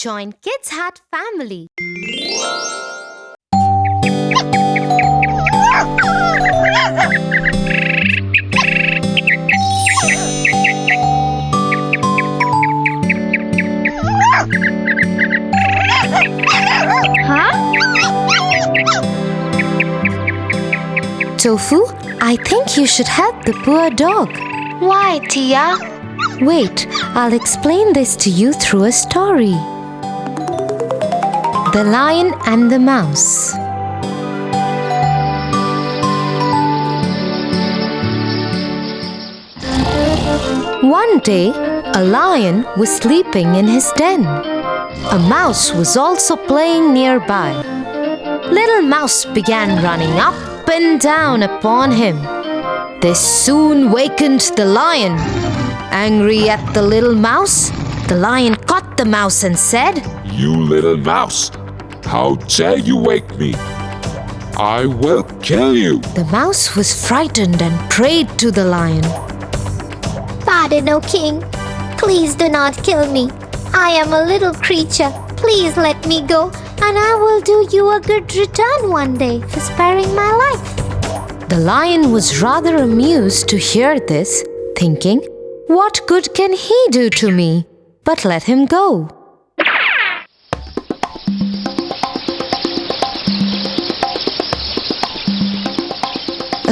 Join Kids Hut family. Tofu, I think you should help the poor dog. Why, Tia? Wait, I'll explain this to you through a story. The Lion and the Mouse. One day, a lion was sleeping in his den. A mouse was also playing nearby. Little Mouse began running up and down upon him. This soon wakened the lion. Angry at the little mouse, the lion caught the mouse and said, "You little mouse, how dare you wake me? I will kill you." The mouse was frightened and prayed to the lion. Pardon, O king. Please do not kill me. I am a little creature. Please let me go, and I will do you a good return one day for sparing my life. The lion was rather amused to hear this, thinking, "What good can he do to me? But let him go."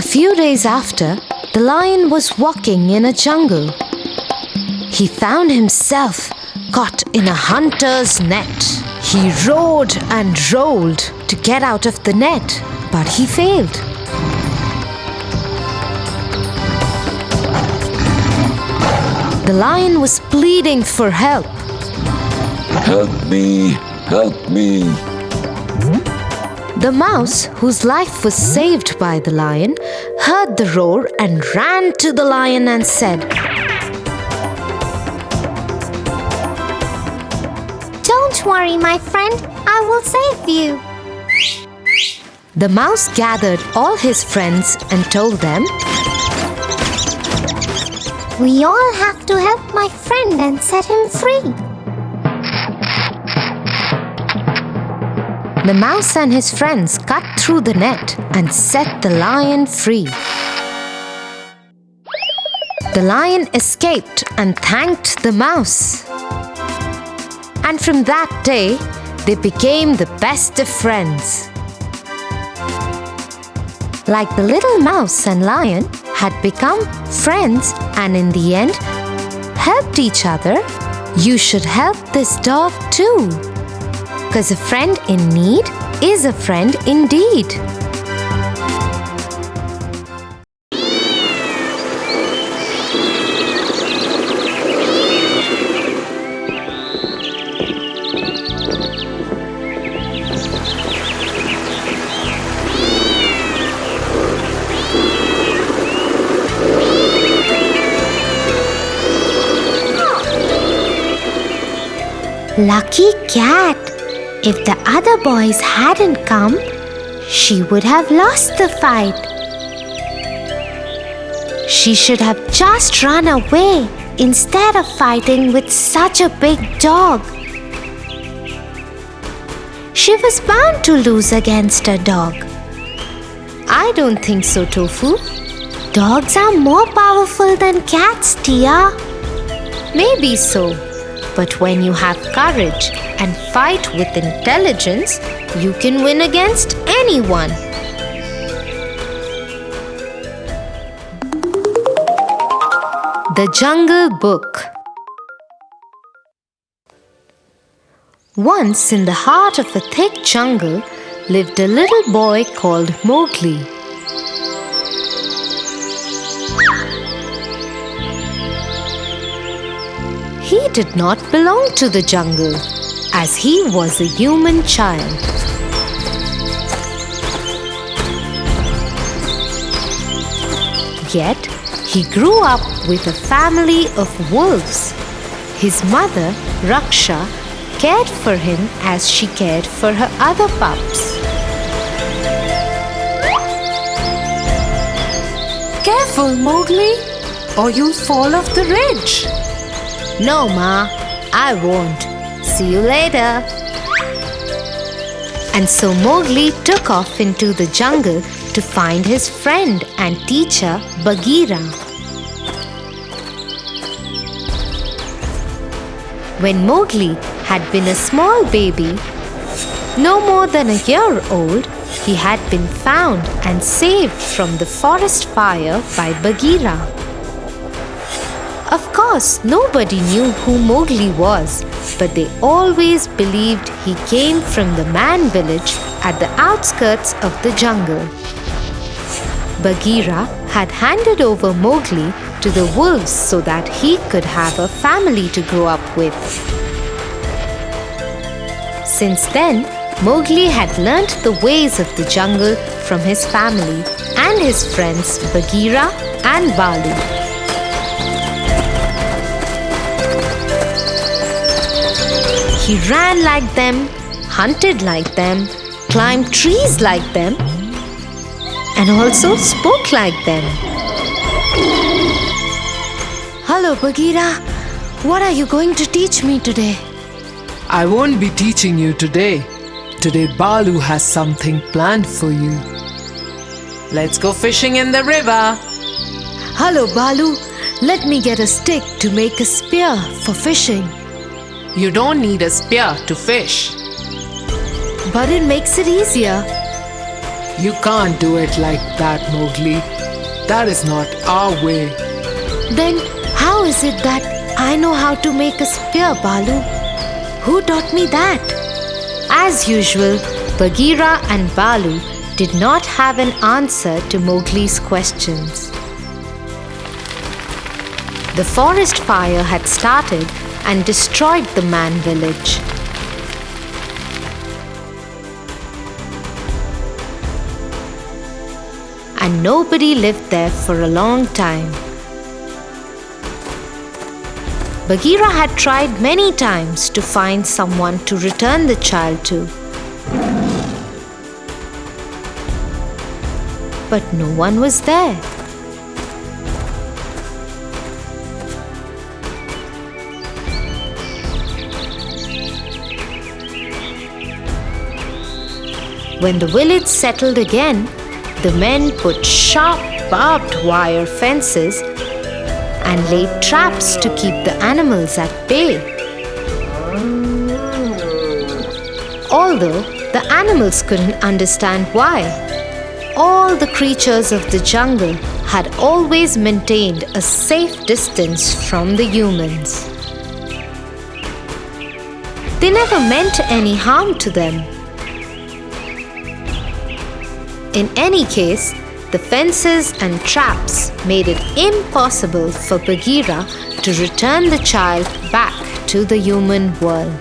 A few days after, the lion was walking in a jungle. He found himself caught in a hunter's net. He roared and rolled to get out of the net, but he failed. The lion was pleading for help. Help me, help me. The mouse, whose life was saved by the lion, heard the roar and ran to the lion and said, Don't worry, my friend. I will save you. The mouse gathered all his friends and told them, We all have to help my friend and set him free. The mouse and his friends cut through the net and set the lion free. The lion escaped and thanked the mouse. And from that day, they became the best of friends. Like the little mouse and lion had become friends and in the end helped each other, you should help this dog too. Because a friend in need is a friend indeed. Lucky cat. If the other boys hadn't come, she would have lost the fight. She should have just run away instead of fighting with such a big dog. She was bound to lose against a dog. I don't think so, Tofu. Dogs are more powerful than cats, Tia. Maybe so. But when you have courage and fight with intelligence, you can win against anyone. The Jungle Book. Once in the heart of a thick jungle lived a little boy called Mowgli. He did not belong to the jungle, as he was a human child. Yet, he grew up with a family of wolves. His mother, Raksha, cared for him as she cared for her other pups. Careful, Mowgli, or you'll fall off the ridge. No, Ma, I won't. See you later. And so Mowgli took off into the jungle to find his friend and teacher Bagheera. When Mowgli had been a small baby, no more than a year old, he had been found and saved from the forest fire by Bagheera. Of course, nobody knew who Mowgli was, but they always believed he came from the man village at the outskirts of the jungle. Bagheera had handed over Mowgli to the wolves so that he could have a family to grow up with. Since then, Mowgli had learnt the ways of the jungle from his family and his friends Bagheera and Balu. He ran like them, hunted like them, climbed trees like them, and also spoke like them. Hello, Bagheera. What are you going to teach me today? I won't be teaching you today. Today Balu has something planned for you. Let's go fishing in the river. Hello, Balu. Let me get a stick to make a spear for fishing. You don't need a spear to fish. But it makes it easier. You can't do it like that, Mowgli. That is not our way. Then how is it that I know how to make a spear, Balu? Who taught me that? As usual, Bagheera and Balu did not have an answer to Mowgli's questions. The forest fire had started and destroyed the man village. And nobody lived there for a long time. Bagheera had tried many times to find someone to return the child to. But no one was there. When the village settled again, the men put sharp barbed wire fences and laid traps to keep the animals at bay. Although the animals couldn't understand why, all the creatures of the jungle had always maintained a safe distance from the humans. They never meant any harm to them. In any case, the fences and traps made it impossible for Bagheera to return the child back to the human world.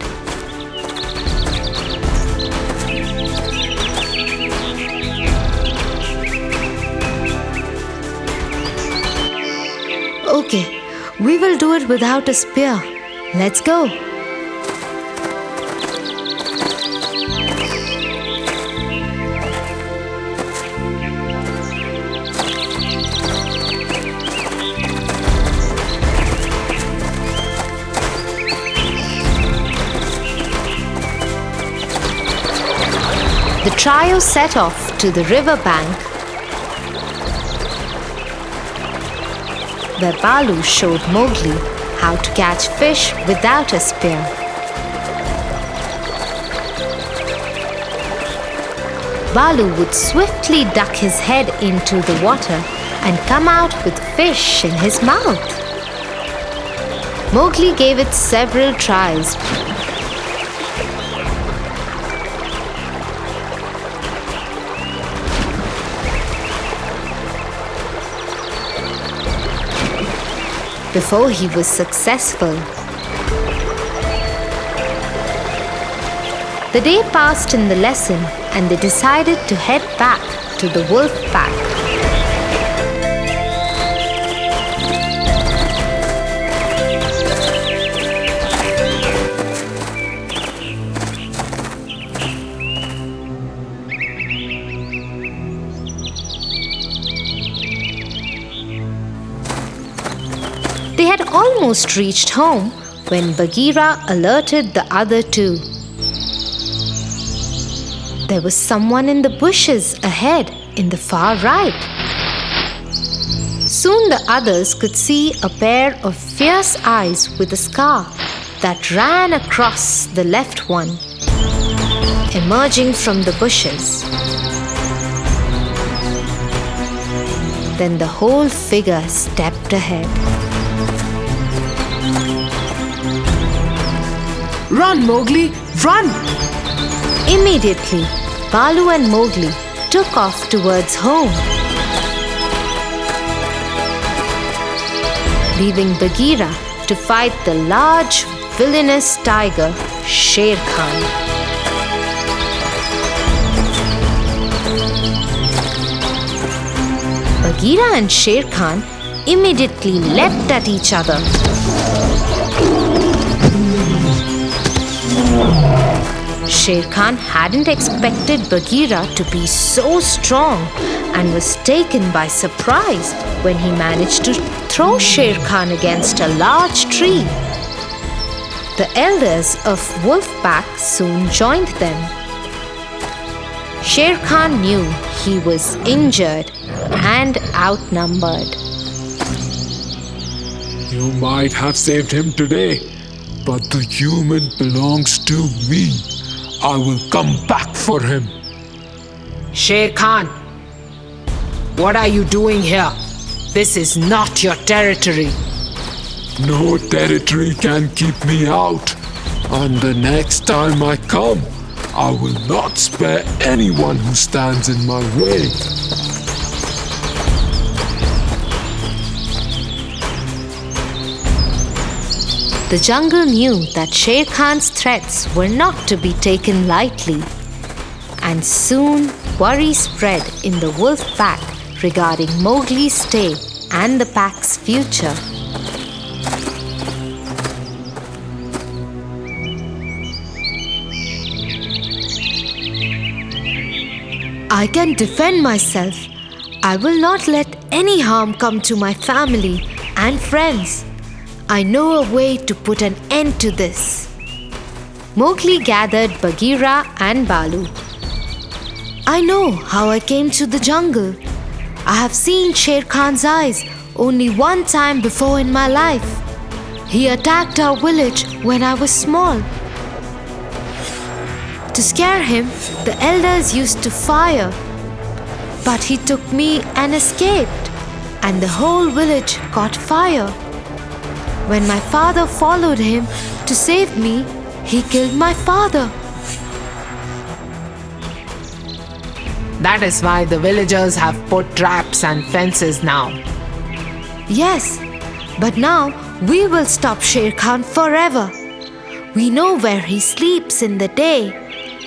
Okay, we will do it without a spear. Let's go. The trio set off to the river bank, where Balu showed Mowgli how to catch fish without a spear. Balu would swiftly duck his head into the water and come out with fish in his mouth. Mowgli gave it several tries. Before he was successful. The day passed in the lesson and they decided to head back to the wolf pack. They had almost reached home when Bagheera alerted the other two. There was someone in the bushes ahead in the far right. Soon the others could see a pair of fierce eyes with a scar that ran across the left one, emerging from the bushes. Then the whole figure stepped ahead. Run, Mowgli, run! Immediately, Balu and Mowgli took off towards home, leaving Bagheera to fight the large, villainous tiger, Shere Khan. Bagheera and Shere Khan immediately leapt at each other. Shere Khan hadn't expected Bagheera to be so strong and was taken by surprise when he managed to throw Shere Khan against a large tree. The elders of Wolf Pack soon joined them. Shere Khan knew he was injured and outnumbered. You might have saved him today, but the human belongs to me. I will come back for him. Shere Khan, what are you doing here? This is not your territory. No territory can keep me out. And the next time I come, I will not spare anyone who stands in my way. The jungle knew that Shere Khan's threats were not to be taken lightly, and soon worry spread in the wolf pack regarding Mowgli's stay and the pack's future. I can defend myself. I will not let any harm come to my family and friends. I know a way to put an end to this. Mowgli gathered Bagheera and Balu. I know how I came to the jungle. I have seen Shere Khan's eyes only one time before in my life. He attacked our village when I was small. To scare him, the elders used to fire. But he took me and escaped, and the whole village caught fire. When my father followed him to save me, he killed my father. That is why the villagers have put traps and fences now. Yes, but now we will stop Shere Khan forever. We know where he sleeps in the day,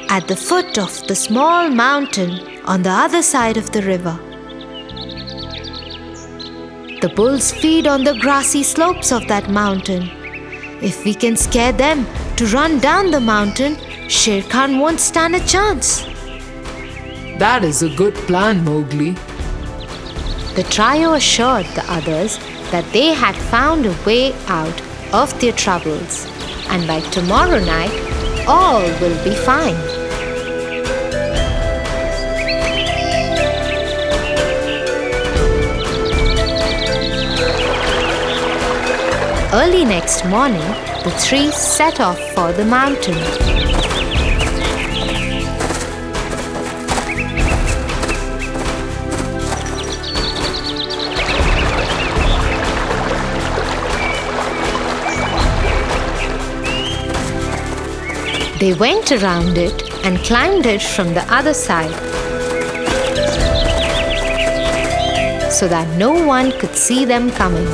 at the foot of the small mountain on the other side of the river. The bulls feed on the grassy slopes of that mountain. If we can scare them to run down the mountain, Shere Khan won't stand a chance. That is a good plan, Mowgli. The trio assured the others that they had found a way out of their troubles, and by tomorrow night, all will be fine. Early next morning, the three set off for the mountain. They went around it and climbed it from the other side so that no one could see them coming.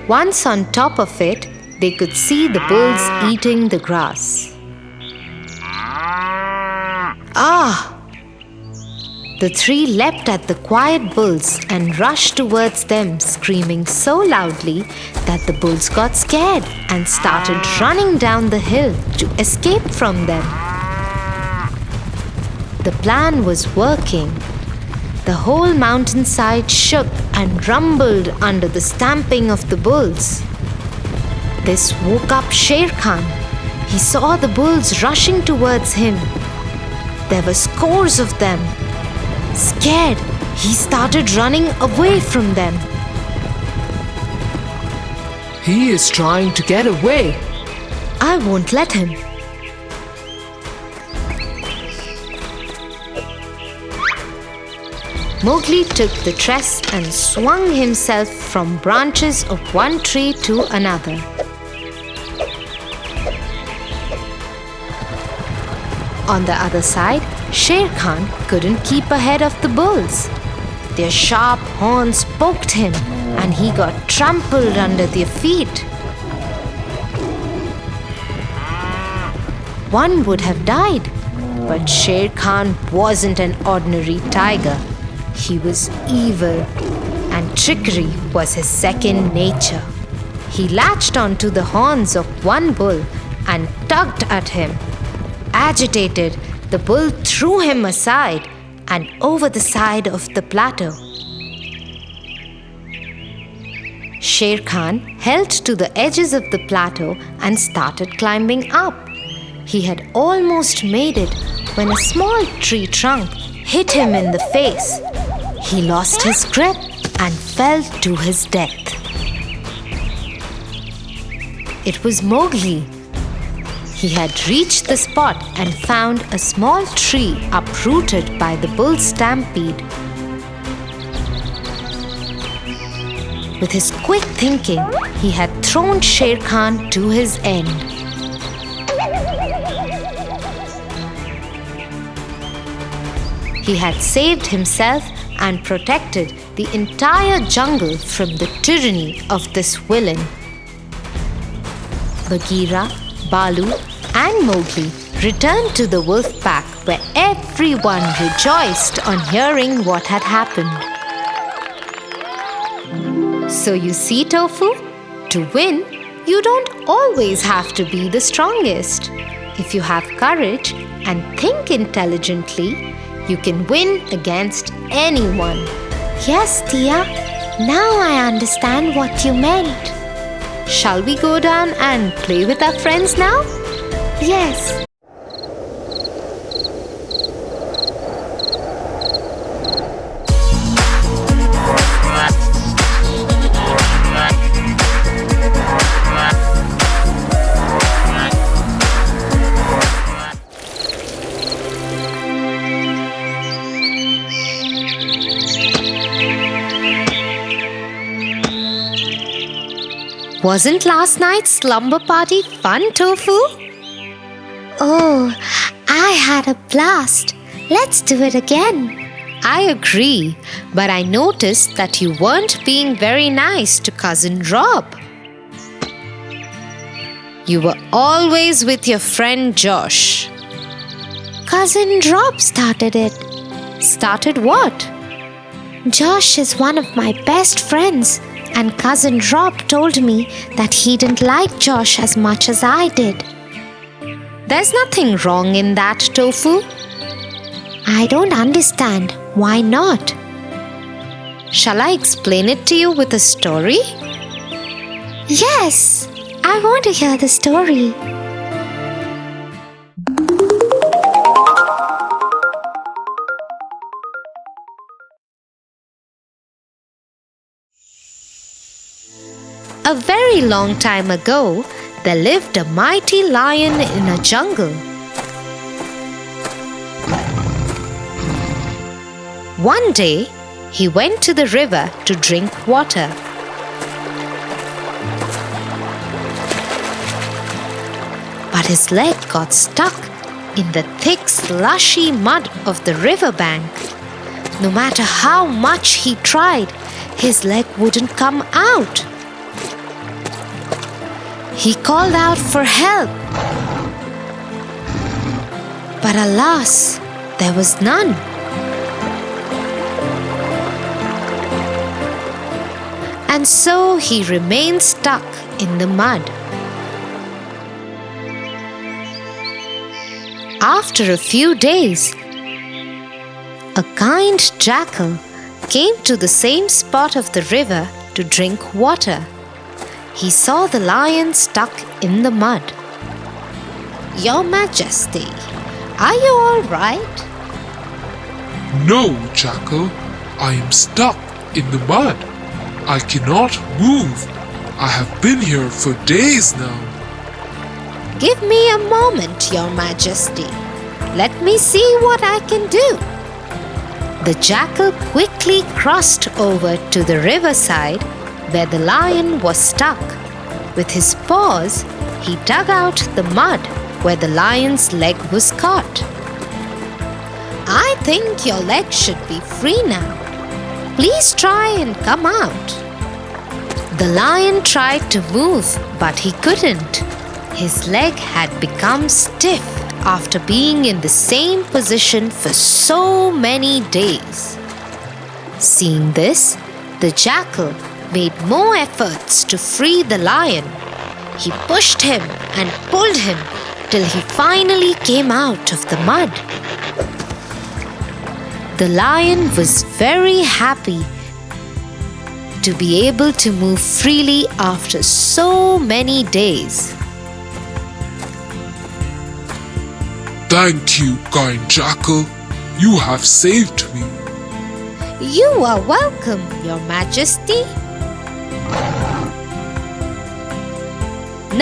Once on top of it, they could see the bulls eating the grass. Ah! The three leapt at the quiet bulls and rushed towards them, screaming so loudly that the bulls got scared and started running down the hill to escape from them. The plan was working. The whole mountainside shook and rumbled under the stamping of the bulls. This woke up Shere Khan. He saw the bulls rushing towards him. There were scores of them. Scared, he started running away from them. He is trying to get away. I won't let him. Mowgli took the tress and swung himself from branches of one tree to another. On the other side, Shere Khan couldn't keep ahead of the bulls. Their sharp horns poked him, and he got trampled under their feet. One would have died, but Shere Khan wasn't an ordinary tiger. He was evil, and trickery was his second nature. He latched onto the horns of one bull and tugged at him. Agitated, the bull threw him aside and over the side of the plateau. Shere Khan held to the edges of the plateau and started climbing up. He had almost made it when a small tree trunk hit him in the face. He lost his grip and fell to his death. It was Mowgli. He had reached the spot and found a small tree uprooted by the bull stampede. With his quick thinking, he had thrown Shere Khan to his end. He had saved himself and protected the entire jungle from the tyranny of this villain. Bagheera, Balu, and Mowgli returned to the wolf pack, where everyone rejoiced on hearing what had happened. So you see, Tofu, to win, you don't always have to be the strongest. If you have courage and think intelligently, you can win against anyone. Yes, Tia. Now I understand what you meant. Shall we go down and play with our friends now? Yes. Wasn't last night's slumber party fun, Tofu? Oh, I had a blast. Let's do it again. I agree, but I noticed that you weren't being very nice to Cousin Rob. You were always with your friend Josh. Cousin Rob started it. Started what? Josh is one of my best friends, and Cousin Rob told me that he didn't like Josh as much as I did. There's nothing wrong in that, Tofu. I don't understand. Why not? Shall I explain it to you with a story? Yes, I want to hear the story. A very long time ago, there lived a mighty lion in a jungle. One day, he went to the river to drink water. But his leg got stuck in the thick, slushy mud of the riverbank. No matter how much he tried, his leg wouldn't come out. He called out for help. But alas, there was none. And so he remained stuck in the mud. After a few days, a kind jackal came to the same spot of the river to drink water. He saw the lion stuck in the mud. "Your Majesty, are you all right?" No, Jackal. I am stuck in the mud. I cannot move. I have been here for days now. "Give me a moment, Your Majesty. Let me see what I can do." The jackal quickly crossed over to the riverside where the lion was stuck. With his paws, he dug out the mud where the lion's leg was caught. "I think your leg should be free now. Please try and come out." The lion tried to move, but he couldn't. His leg had become stiff after being in the same position for so many days. Seeing this, the jackal made more efforts to free the lion. He pushed him and pulled him till he finally came out of the mud. The lion was very happy to be able to move freely after so many days. Thank you, kind jackal. You have saved me. "You are welcome, Your Majesty."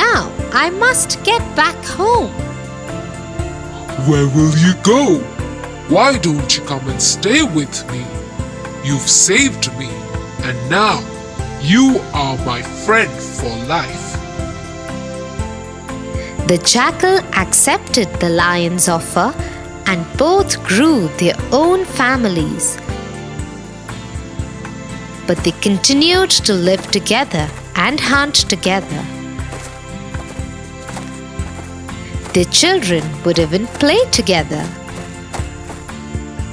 "Now I must get back home." Where will you go? Why don't you come and stay with me? You've saved me, and now you are my friend for life. The jackal accepted the lion's offer and both grew their own families. But they continued to live together and hunt together. Their children would even play together.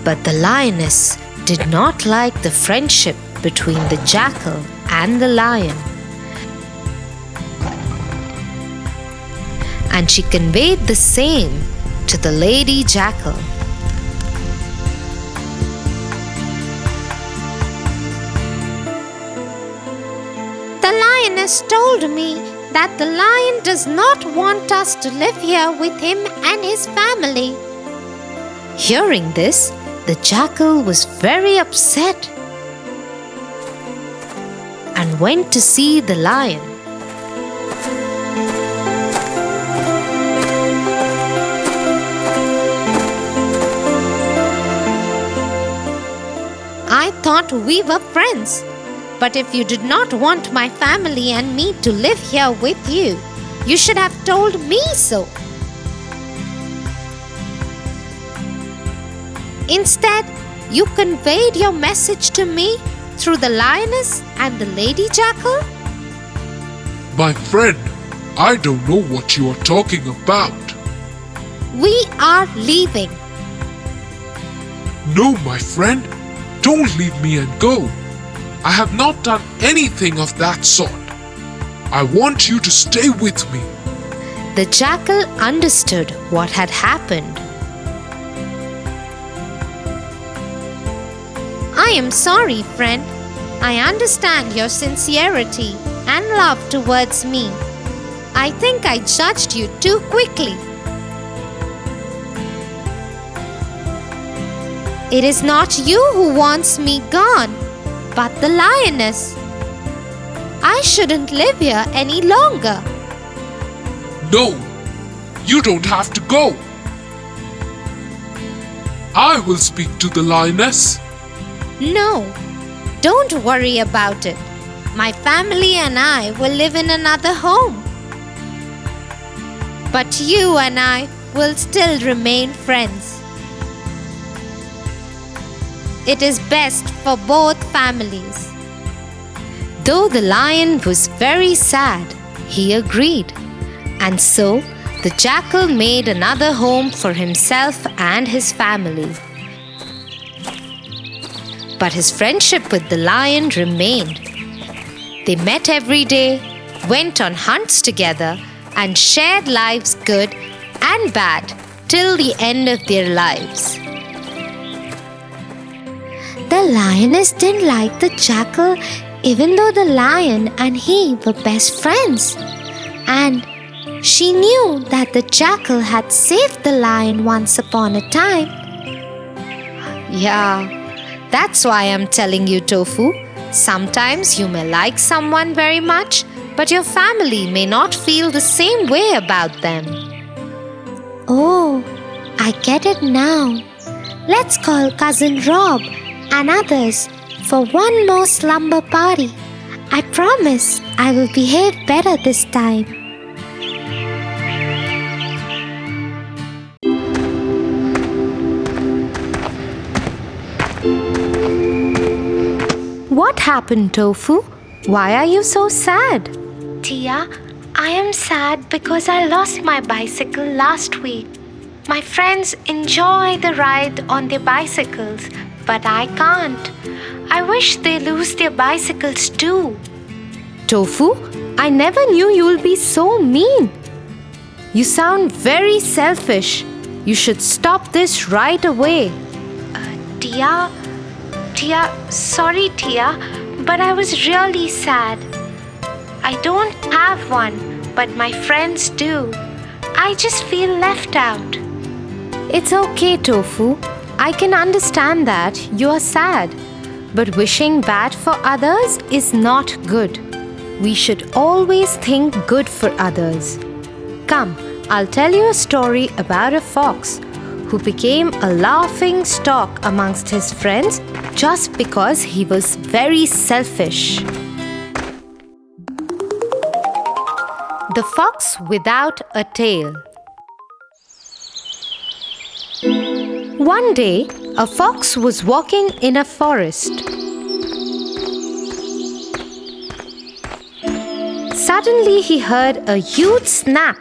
But the lioness did not like the friendship between the jackal and the lion. And she conveyed the same to the lady jackal. The lioness told me that the lion does not want us to live here with him and his family. Hearing this, the jackal was very upset and went to see the lion. I thought we were friends, but if you did not want my family and me to live here with you, you should have told me so. Instead, you conveyed your message to me through the lioness and the lady jackal? My friend, I don't know what you are talking about. We are leaving. No, my friend, don't leave me and go. I have not done anything of that sort. I want you to stay with me. The jackal understood what had happened. I am sorry, friend. I understand your sincerity and love towards me. I think I judged you too quickly. It is not you who wants me gone, but the lioness. I shouldn't live here any longer. No, you don't have to go. I will speak to the lioness. No, don't worry about it. My family and I will live in another home. But you and I will still remain friends. It is best for both families. Though the lion was very sad, he agreed. And so the jackal made another home for himself and his family. But his friendship with the lion remained. They met every day, went on hunts together, and shared lives good and bad till the end of their lives. The lioness didn't like the jackal, even though the lion and he were best friends. And she knew that the jackal had saved the lion once upon a time. Yeah, that's why I'm telling you, Tofu. Sometimes you may like someone very much, but your family may not feel the same way about them. Oh, I get it now. Let's call Cousin Rob and others for one more slumber party. I promise I will behave better this time. What happened, Tofu? Why are you so sad? Tia, I am sad because I lost my bicycle last week. My friends enjoy the ride on their bicycles, but I can't. I wish they lose their bicycles too. Tofu, I never knew you'll be so mean. You sound very selfish. You should stop this right away. Sorry Tia, but I was really sad. I don't have one, but my friends do. I just feel left out. It's okay, Tofu. I can understand that you are sad. But wishing bad for others is not good. We should always think good for others. Come, I'll tell you a story about a fox who became a laughing stock amongst his friends just because he was very selfish. The Fox Without a Tail. One day, a fox was walking in a forest. Suddenly, he heard a huge snap,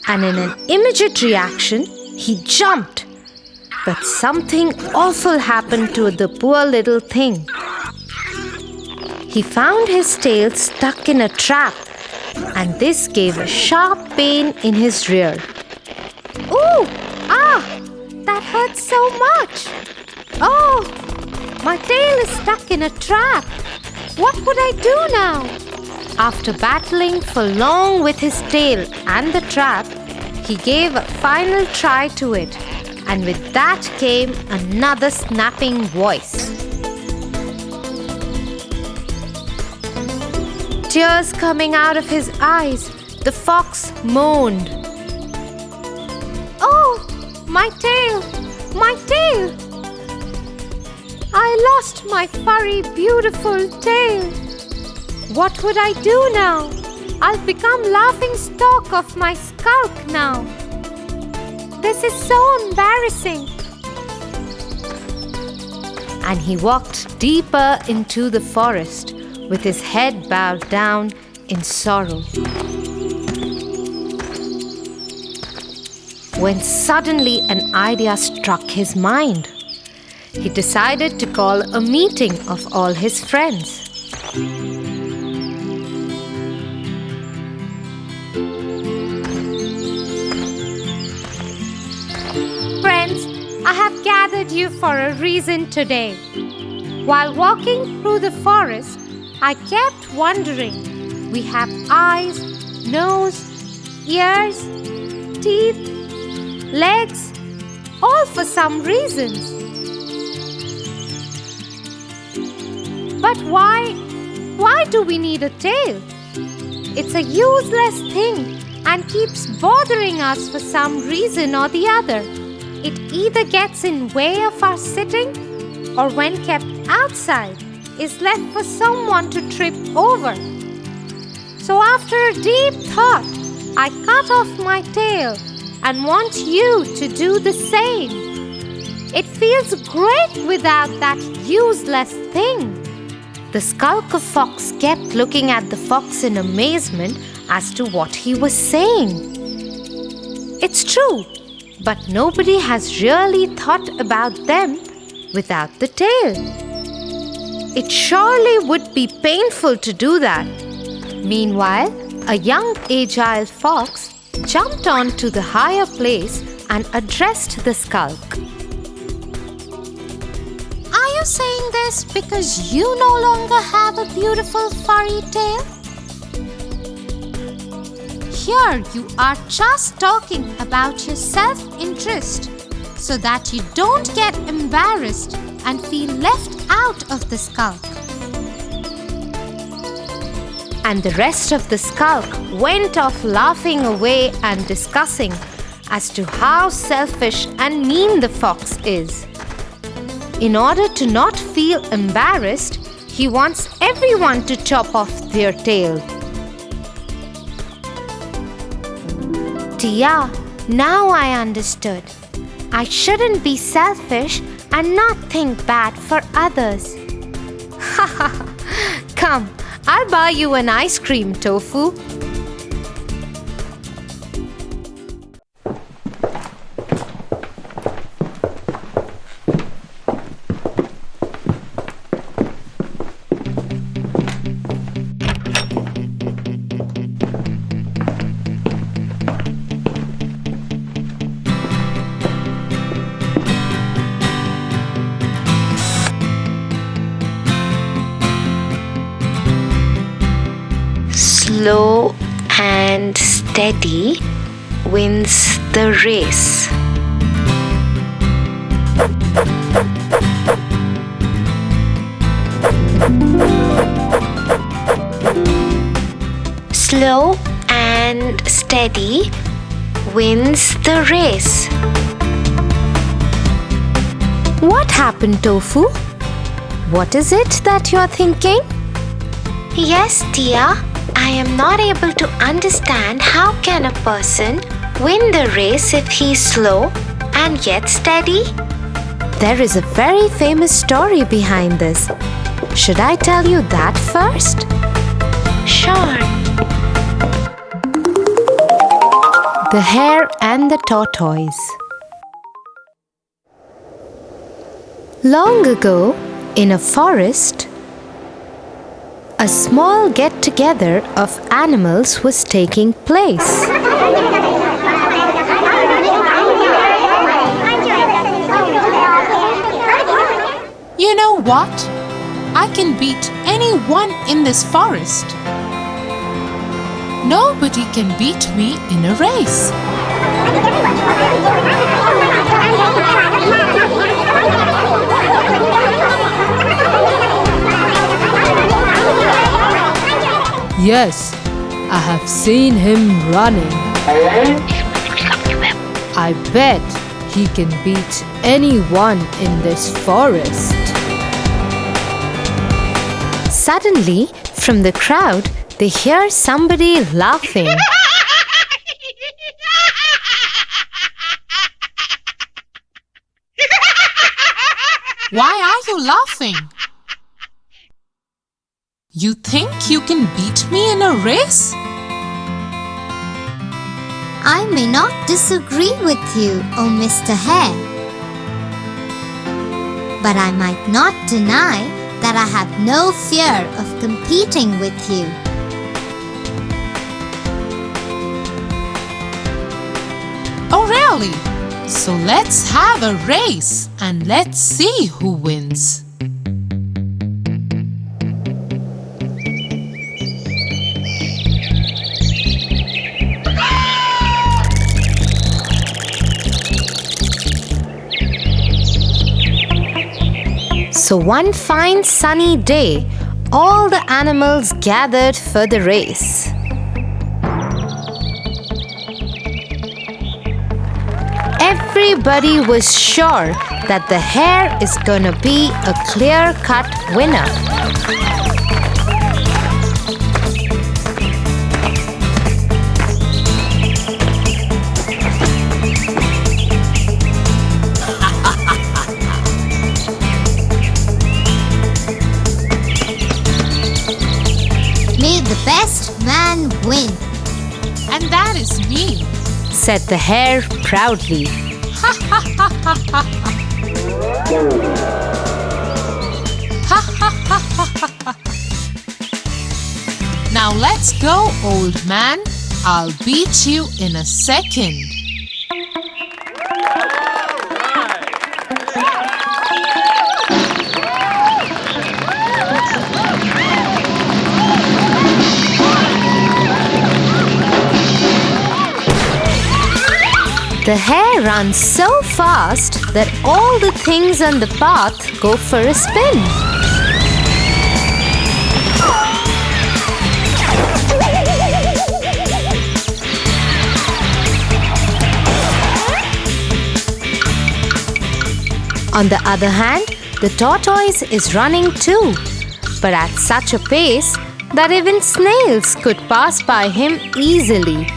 and in an immediate reaction, he jumped. But something awful happened to the poor little thing. He found his tail stuck in a trap, and this gave a sharp pain in his rear. Ooh! Ah! That hurts so much! Oh! My tail is stuck in a trap! What would I do now? After battling for long with his tail and the trap, he gave a final try to it, and with that came another snapping voice. Tears coming out of his eyes, the fox moaned. Oh, my tail! My tail! I lost my furry, beautiful tail. What would I do now? I'll become laughing stock of my skulk now. This is so embarrassing. And he walked deeper into the forest with his head bowed down in sorrow. When suddenly an idea struck his mind. He decided to call a meeting of all his friends. Friends, I have gathered you for a reason today. While walking through the forest, I kept wondering. We have eyes, nose, ears, teeth, legs, all for some reasons. But why do we need a tail? It's a useless thing and keeps bothering us for some reason or the other. It either gets in way of our sitting or when kept outside is left for someone to trip over. So after a deep thought, I cut off my tail and want you to do the same. It feels great without that useless thing. The skulker fox kept looking at the fox in amazement as to what he was saying. It's true, but nobody has really thought about them without the tail. It surely would be painful to do that. Meanwhile, a young agile fox jumped onto the higher place and addressed the skulk. Are you you saying this because you no longer have a beautiful furry tail? Here you are just talking about your self-interest so that you don't get embarrassed and feel left out of the skulk. And the rest of the skulk went off laughing away and discussing as to how selfish and mean the fox is. In order to not feel embarrassed, he wants everyone to chop off their tail. Tia, now I understood. I shouldn't be selfish and not think bad for others. Ha ha ha! Come, I'll buy you an ice cream, Tofu. Slow and steady wins the race. Slow and steady wins the race. What happened, Tofu? What is it that you're thinking? Yes, Tia. I am not able to understand how can a person win the race if he's slow and yet steady? There is a very famous story behind this. Should I tell you that first? Sure. The Hare and the Tortoise. Long ago, in a forest, a small get-together of animals was taking place. You know what? I can beat anyone in this forest. Nobody can beat me in a race. Yes, I have seen him running. I bet he can beat anyone in this forest. Suddenly, from the crowd, they hear somebody laughing. Why are you laughing? You think you can beat me in a race? I may not disagree with you, oh Mr. Hare. But I might not deny that I have no fear of competing with you. Oh really? So let's have a race and let's see who wins. So one fine sunny day, all the animals gathered for the race. Everybody was sure that the hare is gonna be a clear-cut winner. May the best man win. And that is me. Said the hare proudly. Now let's go, old man. I'll beat you in a second. The hare runs so fast that all the things on the path go for a spin. On the other hand, the tortoise is running too, but at such a pace that even snails could pass by him easily.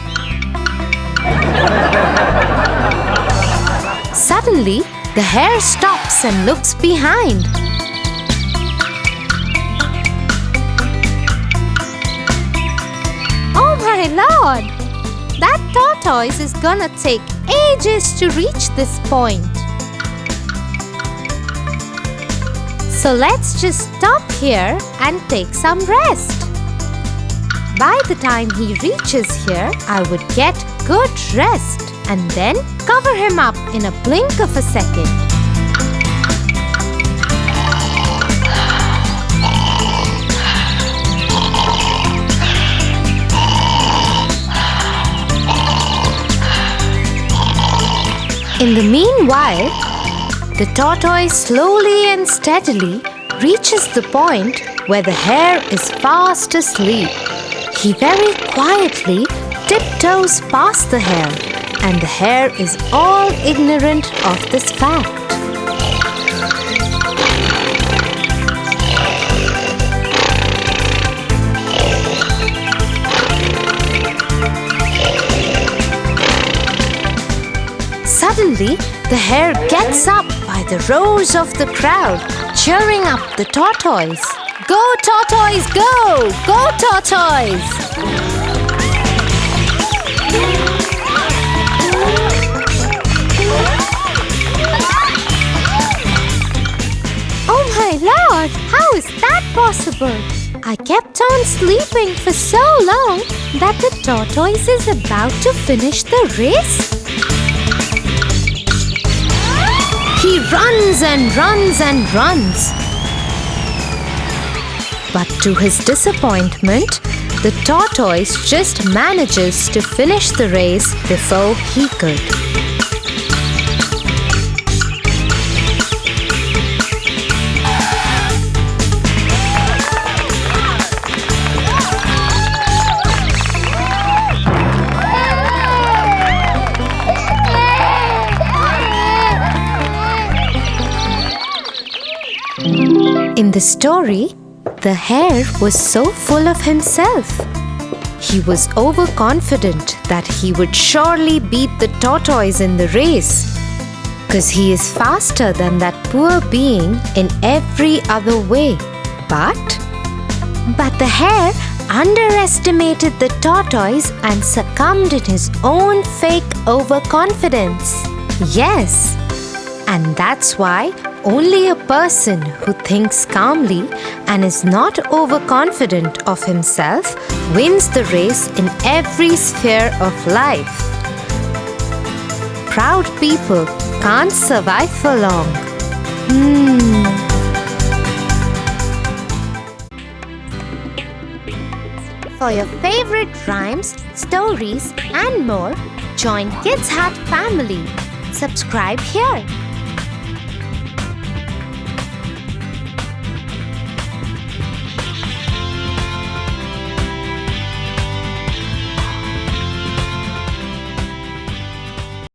Suddenly, the hare stops and looks behind. Oh my lord! That tortoise is gonna take ages to reach this point. So let's just stop here and take some rest. By the time he reaches here, I would get good rest and then cover him up in a blink of a second. In the meanwhile, the tortoise slowly and steadily reaches the point where the hare is fast asleep. He very quietly tiptoes past the hare, and the hare is all ignorant of this fact. Suddenly, the hare gets up by the roars of the crowd, cheering up the tortoise. Go, tortoise, go! Go, tortoise! Oh my lord! How is that possible? I kept on sleeping for so long that the tortoise is about to finish the race. He runs and runs and runs. But to his disappointment, the tortoise just manages to finish the race before he could. In the story, the hare was so full of himself. He was overconfident that he would surely beat the tortoise in the race, because he is faster than that poor being in every other way. But the hare underestimated the tortoise and succumbed in his own fake overconfidence. Yes, and that's why only a person who thinks calmly and is not overconfident of himself wins the race in every sphere of life. Proud people can't survive for long. For your favorite rhymes, stories, and more, join Kids Hut family. Subscribe here.